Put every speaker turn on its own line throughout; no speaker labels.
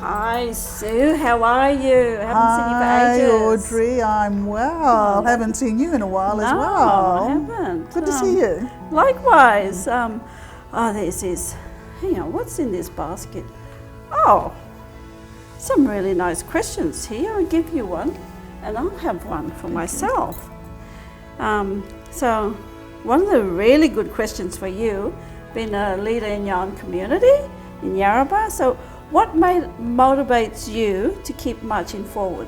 Hi Sue, how are you? I haven't seen you for
Hi
ages.
Audrey, I'm well. Haven't seen you in a while as well.
I haven't.
Good to see you.
Likewise. This is, hang on, what's in this basket? Oh, some really nice questions here. I'll give you one and I'll have one for myself. So one of the really good questions for you, being a leader in your own community, in Yarrabah, so what motivates you to keep marching forward?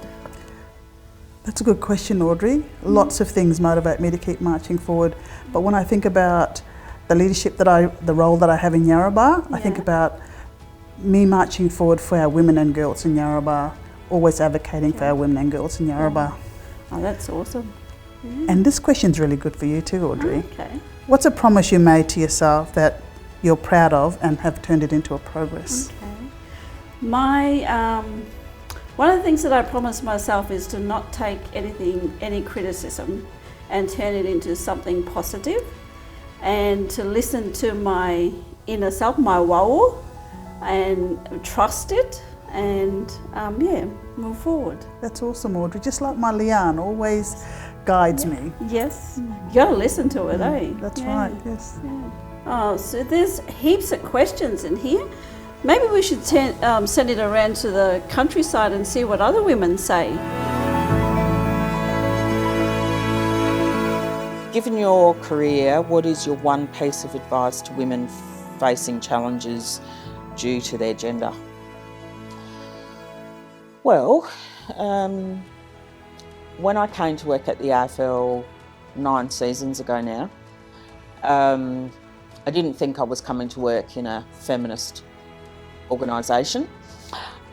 That's a good question, Audrey. Lots of things motivate me to keep marching forward. But when I think about the leadership the role that I have in Yarrabah, I think about me marching forward for our women and girls in Yarrabah, always advocating for our women and girls in Yarrabah.
Oh, that's awesome. Yeah.
And this question's really good for you too, Audrey.
Okay.
What's a promise you made to yourself that you're proud of and have turned it into a progress?
Okay. One of the things that I promised myself is to not take any criticism and turn it into something positive, and to listen to my inner self, my wawu, and trust it, and move forward.
That's awesome, Audrey. Just like my lian always guides me.
Yes, you gotta listen to it, eh?
That's right, yes.
Yeah. Oh, so there's heaps of questions in here. Maybe we should send it around to the countryside and see what other women say.
Given your career, what is your one piece of advice to women facing challenges due to their gender? Well, when I came to work at the AFL 9 seasons ago now, I didn't think I was coming to work in a feminist organisation.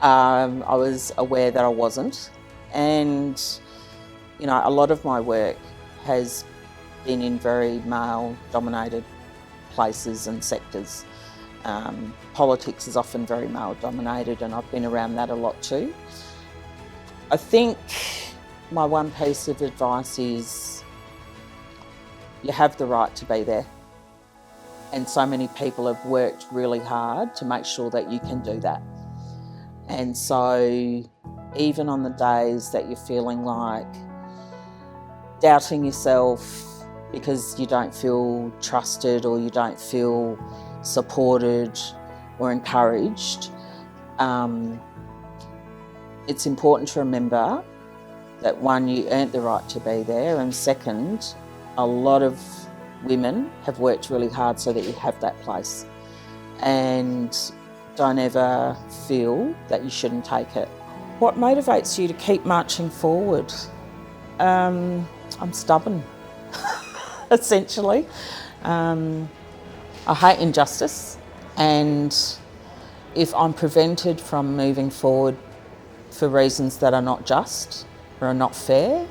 I was aware that I wasn't, and a lot of my work has been in very male-dominated places and sectors. Politics is often very male-dominated, and I've been around that a lot too. I think my one piece of advice is you have the right to be there. And so many people have worked really hard to make sure that you can do that. And so even on the days that you're feeling like doubting yourself because you don't feel trusted or you don't feel supported or encouraged, it's important to remember that one, you earned the right to be there, and second, a lot of women have worked really hard so that you have that place, and don't ever feel that you shouldn't take it. What motivates you to keep marching forward? I'm stubborn, essentially. I hate injustice, and if I'm prevented from moving forward for reasons that are not just, or are not fair,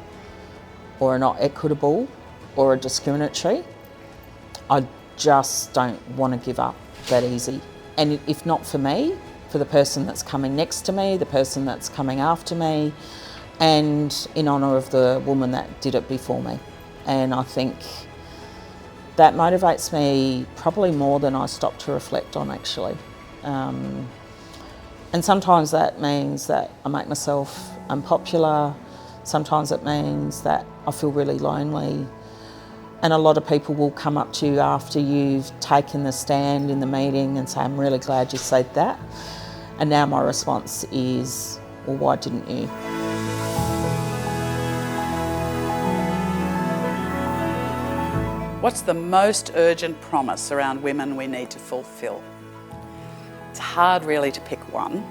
or are not equitable, or are discriminatory, I just don't want to give up that easy. And if not for me, for the person that's coming next to me, the person that's coming after me, and in honour of the woman that did it before me. And I think that motivates me probably more than I stop to reflect on, actually. And sometimes that means that I make myself unpopular. Sometimes it means that I feel really lonely. And a lot of people will come up to you after you've taken the stand in the meeting and say, I'm really glad you said that. And now my response is, well, why didn't you?
What's the most urgent promise around women we need to fulfil? It's hard really to pick one,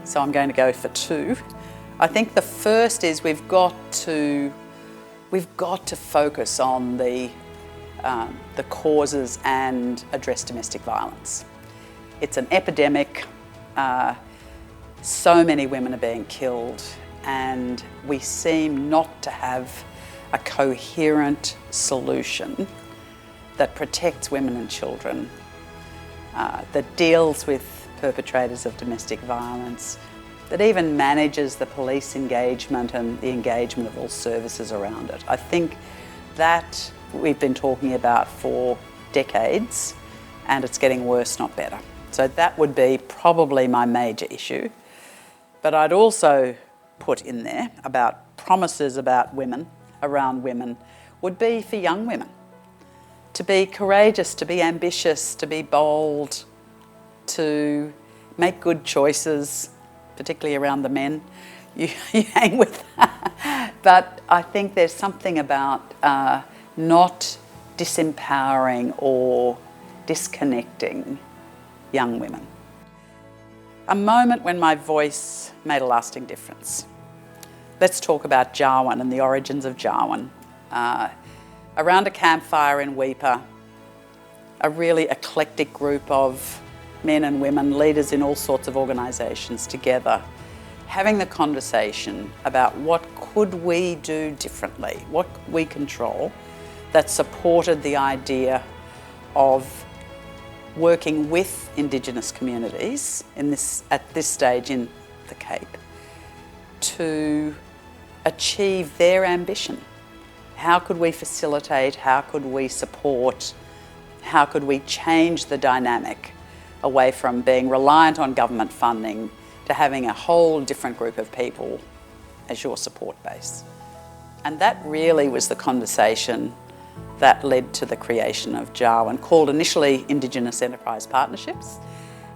so I'm going to go for 2. I think the first is we've got to focus on the causes and address domestic violence. It's an epidemic. So many women are being killed, and we seem not to have a coherent solution that protects women and children, that deals with perpetrators of domestic violence, that even manages the police engagement and the engagement of all services around it. I think that we've been talking about for decades, and it's getting worse, not better. So that would be probably my major issue. But I'd also put in there about promises about women, around women, would be for young women. To be courageous, to be ambitious, to be bold, to make good choices, particularly around the men you hang with. But I think there's something about not disempowering or disconnecting young women. A moment when my voice made a lasting difference. Let's talk about Jarwin and the origins of Jarwin. Around a campfire in Weipa, a really eclectic group of men and women, leaders in all sorts of organisations together, having the conversation about what could we do differently, what could we control, that supported the idea of working with Indigenous communities at this stage in the Cape to achieve their ambition. How could we facilitate, how could we support, how could we change the dynamic away from being reliant on government funding to having a whole different group of people as your support base? And that really was the conversation that led to the creation of Jarwin, called initially Indigenous Enterprise Partnerships.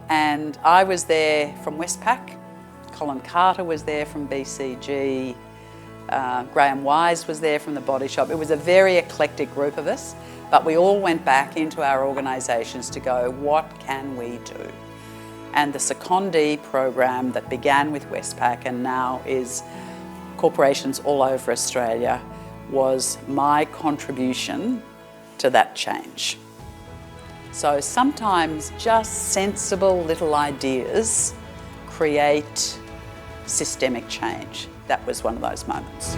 And I was there from Westpac, Colin Carter was there from BCG, Graham Wise was there from the Body Shop. It was a very eclectic group of us, but we all went back into our organisations to go, what can we do? And the Secondee program that began with Westpac and now is corporations all over Australia was my contribution to that change. So sometimes just sensible little ideas create systemic change. That was one of those moments.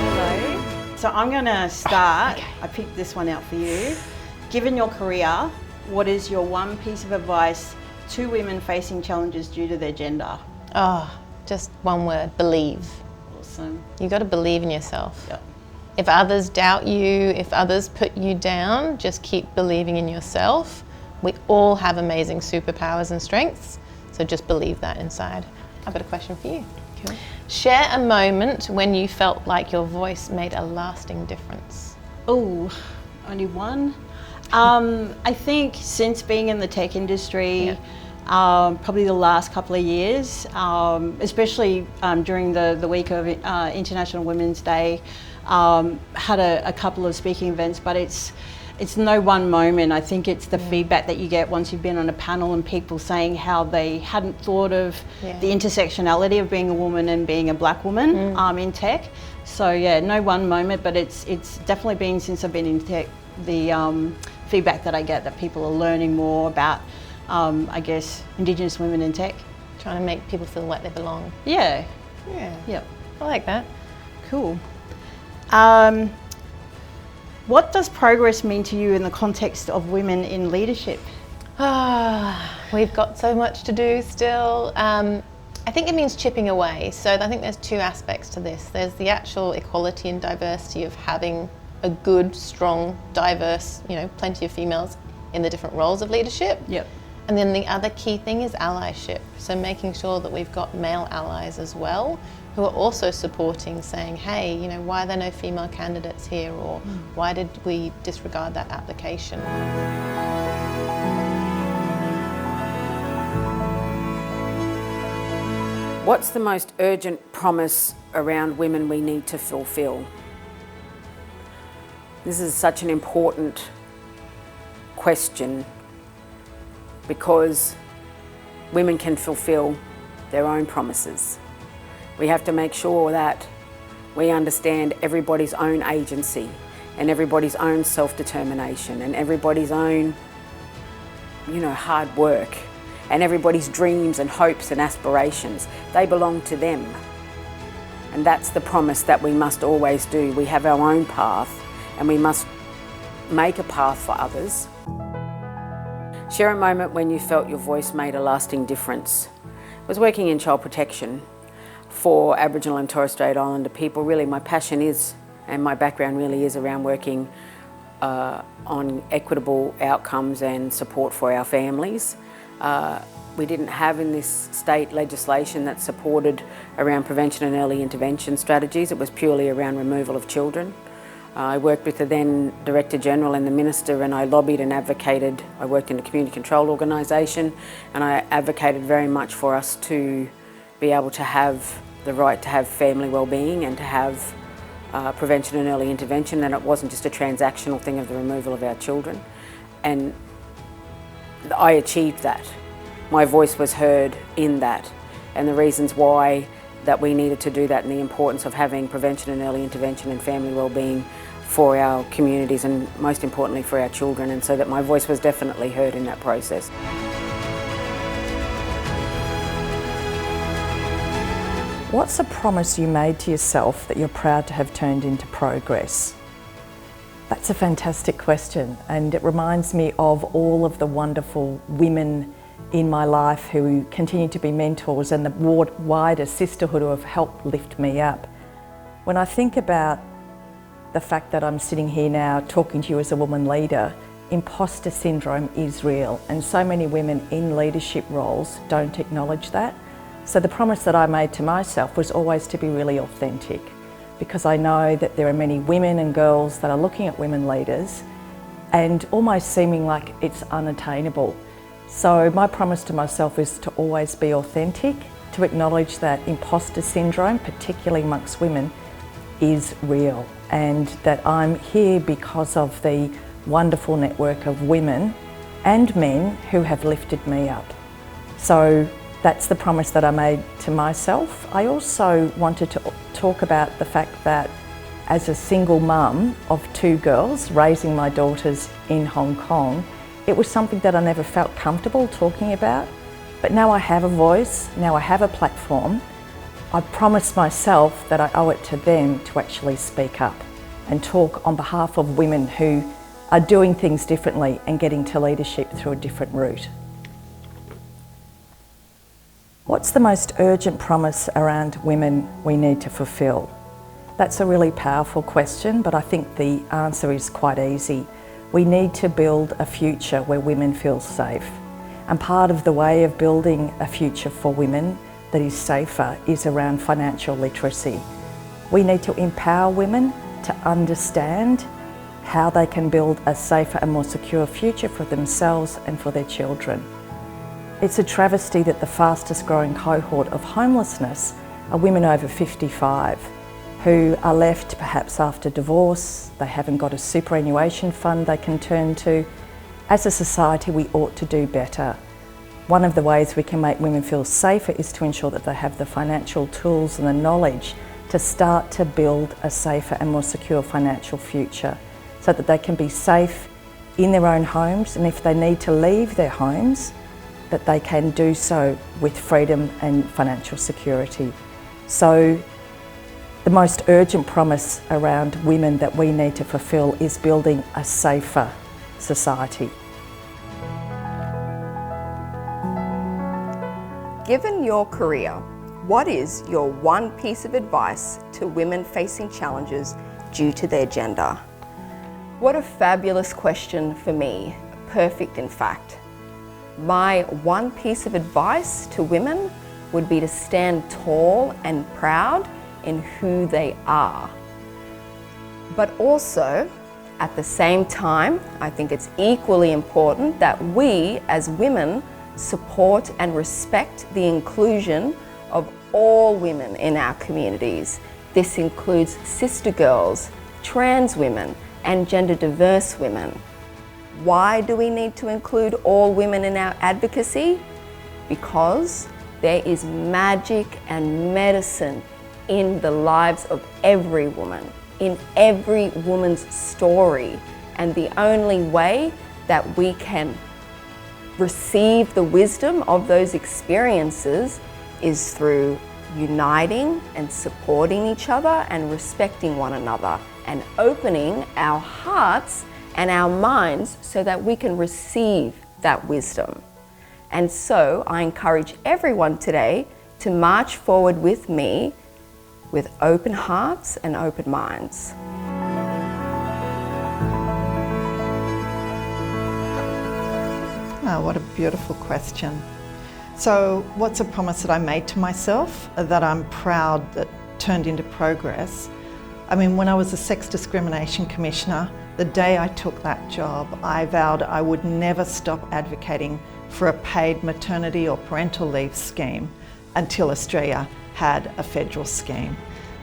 Hello. So I'm going to start. Okay. I picked this one out for you. Given your career, what is your one piece of advice to women facing challenges due to their gender?
Oh, just one word, believe.
Awesome.
You got to believe in yourself.
Yep.
If others doubt you, if others put you down, just keep believing in yourself. We all have amazing superpowers and strengths, so just believe that inside. I've got a question for you.
Cool.
Share a moment when you felt like your voice made a lasting difference.
Oh, only one? I think since being in the tech industry, probably the last couple of years, especially during the week of International Women's Day, had a couple of speaking events, but it's no one moment. I think it's the feedback that you get once you've been on a panel and people saying how they hadn't thought of the intersectionality of being a woman and being a black woman in tech. So yeah, no one moment, but it's definitely been since I've been in tech, the feedback that I get that people are learning more about, I guess, Indigenous women in tech.
Trying to make people feel like they belong.
Yeah.
Yeah.
Yep.
I like that.
Cool. What does progress mean to you in the context of women in leadership?
We've got so much to do still. I think it means chipping away. So I think there's two aspects to this. There's the actual equality and diversity of having a good, strong, diverse, plenty of females in the different roles of leadership.
Yep.
And then the other key thing is allyship. So making sure that we've got male allies as well, who are also supporting, saying, hey, why are there no female candidates here? Or why did we disregard that application?
What's the most urgent promise around women we need to fulfil? This is such an important question because women can fulfil their own promises. We have to make sure that we understand everybody's own agency and everybody's own self-determination and everybody's own, hard work and everybody's dreams and hopes and aspirations. They belong to them. And that's the promise that we must always do. We have our own path and we must make a path for others. Share a moment when you felt your voice made a lasting difference. I was working in child protection for Aboriginal and Torres Strait Islander people. Really, my passion is And my background really is around working on equitable outcomes and support for our families. We didn't have in this state legislation that supported around prevention and early intervention strategies. It was purely around removal of children. I worked with the then Director General and the Minister, and I lobbied and advocated. I worked in a community control organisation, and I advocated very much for us to be able to have the right to have family wellbeing and to have prevention and early intervention, and it wasn't just a transactional thing of the removal of our children. And I achieved that. My voice was heard in that, and the reasons why that we needed to do that, and the importance of having prevention and early intervention and family wellbeing for our communities, and most importantly for our children, and so that my voice was definitely heard in that process.
What's a promise you made to yourself that you're proud to have turned into progress? That's a fantastic question, and it reminds me of all of the wonderful women in my life who continue to be mentors, and the wider sisterhood who have helped lift me up. When I think about the fact that I'm sitting here now talking to you as a woman leader, imposter syndrome is real, and so many women in leadership roles don't acknowledge that. So the promise that I made to myself was always to be really authentic, because I know that there are many women and girls that are looking at women leaders and almost seeming like it's unattainable. So my promise to myself is to always be authentic, to acknowledge that imposter syndrome, particularly amongst women, is real, and that I'm here because of the wonderful network of women and men who have lifted me up. So that's the promise that I made to myself. I also wanted to talk about the fact that as a single mum of 2 girls, raising my daughters in Hong Kong, it was something that I never felt comfortable talking about. But now I have a voice, now I have a platform. I promised myself that I owe it to them to actually speak up and talk on behalf of women who are doing things differently and getting to leadership through a different route. What's the most urgent promise around women we need to fulfil? That's a really powerful question, but I think the answer is quite easy. We need to build a future where women feel safe. And part of the way of building a future for women that is safer is around financial literacy. We need to empower women to understand how they can build a safer and more secure future for themselves and for their children. It's a travesty that the fastest growing cohort of homelessness are women over 55 who are left perhaps after divorce. They haven't got a superannuation fund they can turn to. As a society, we ought to do better. One of the ways we can make women feel safer is to ensure that they have the financial tools and the knowledge to start to build a safer and more secure financial future, so that they can be safe in their own homes, and if they need to leave their homes, that they can do so with freedom and financial security. So the most urgent promise around women that we need to fulfil is building a safer society.
Given your career, what is your one piece of advice to women facing challenges due to their gender? What a fabulous question for me, perfect in fact. My one piece of advice to women would be to stand tall and proud in who they are. But also, at the same time, I think it's equally important that we as women support and respect the inclusion of all women in our communities. This includes sister girls, trans women, and gender diverse women. Why do we need to include all women in our advocacy? Because there is magic and medicine in the lives of every woman, in every woman's story. And the only way that we can receive the wisdom of those experiences is through uniting and supporting each other and respecting one another and opening our hearts and our minds so that we can receive that wisdom. And so I encourage everyone today to march forward with me with open hearts and open minds.
What a beautiful question. So what's a promise that I made to myself that I'm proud that turned into progress? I mean, when I was a Sex Discrimination Commissioner, the day I took that job, I vowed I would never stop advocating for a paid maternity or parental leave scheme until Australia had a federal scheme.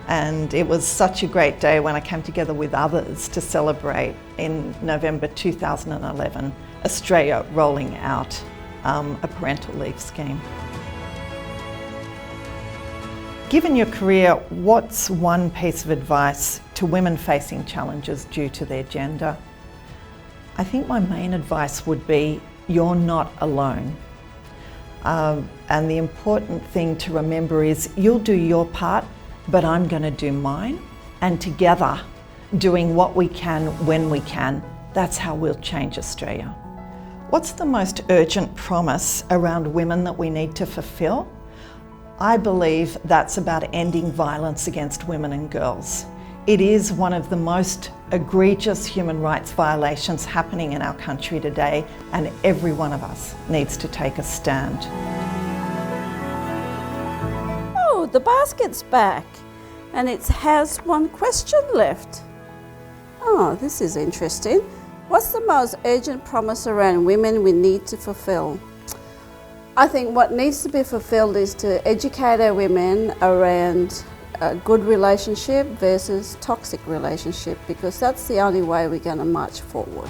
And it was such a great day when I came together with others to celebrate in November 2011, Australia rolling out a parental leave scheme. Given your career, what's one piece of advice to women facing challenges due to their gender? I think my main advice would be, you're not alone. And the important thing to remember is you'll do your part, but I'm going to do mine. And together, doing what we can when we can, that's how we'll change Australia. What's the most urgent promise around women that we need to fulfill? I believe that's about ending violence against women and girls. It is one of the most egregious human rights violations happening in our country today, and every one of us needs to take a stand.
Oh, the basket's back, and it has one question left. Oh, this is interesting. What's the most urgent promise around women we need to fulfill? I think what needs to be fulfilled is to educate our women around a good relationship versus toxic relationship, because that's the only way we're going to march forward.